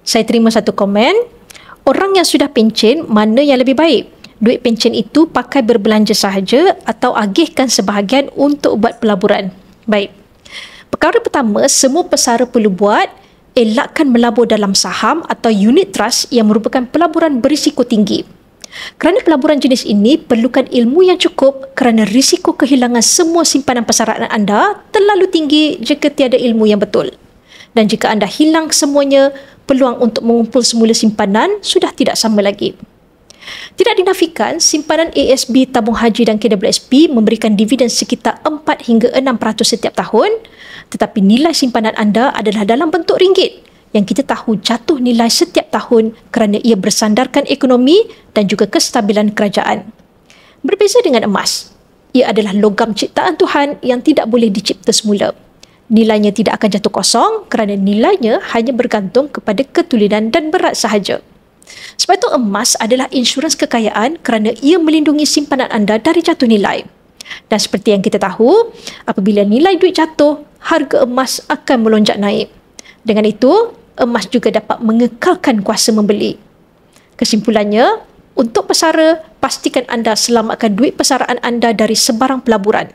Saya terima satu komen, orang yang sudah pencen mana yang lebih baik? Duit pencen itu pakai berbelanja sahaja atau agihkan sebahagian untuk buat pelaburan? Baik. Perkara pertama, semua pesara perlu buat, elakkan melabur dalam saham atau unit trust yang merupakan pelaburan berisiko tinggi. Kerana pelaburan jenis ini perlukan ilmu yang cukup kerana risiko kehilangan semua simpanan persaraan anda terlalu tinggi jika tiada ilmu yang betul. Dan jika anda hilang semuanya, peluang untuk mengumpul semula simpanan sudah tidak sama lagi. Tidak dinafikan, simpanan ASB, tabung haji dan KWSP memberikan dividen sekitar 4 hingga 6% setiap tahun, tetapi nilai simpanan anda adalah dalam bentuk ringgit yang kita tahu jatuh nilai setiap tahun kerana ia bersandarkan ekonomi dan juga kestabilan kerajaan. Berbeza dengan emas, ia adalah logam ciptaan Tuhan yang tidak boleh dicipta semula. Nilainya tidak akan jatuh kosong kerana nilainya hanya bergantung kepada ketulinan dan berat sahaja. Sebab itu emas adalah insurans kekayaan kerana ia melindungi simpanan anda dari jatuh nilai. Dan seperti yang kita tahu, apabila nilai duit jatuh, harga emas akan melonjak naik. Dengan itu, emas juga dapat mengekalkan kuasa membeli. Kesimpulannya, untuk pesara, pastikan anda selamatkan duit persaraan anda dari sebarang pelaburan.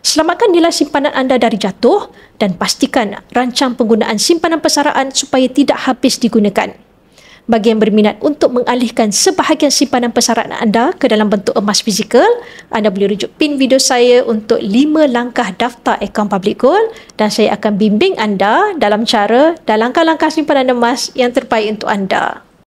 Selamatkan nilai simpanan anda dari jatuh dan pastikan rancang penggunaan simpanan persaraan supaya tidak habis digunakan. Bagi yang berminat untuk mengalihkan sebahagian simpanan persaraan anda ke dalam bentuk emas fizikal, anda boleh rujuk pin video saya untuk 5 langkah daftar akaun Public Gold dan saya akan bimbing anda dalam cara dan langkah-langkah simpanan emas yang terbaik untuk anda.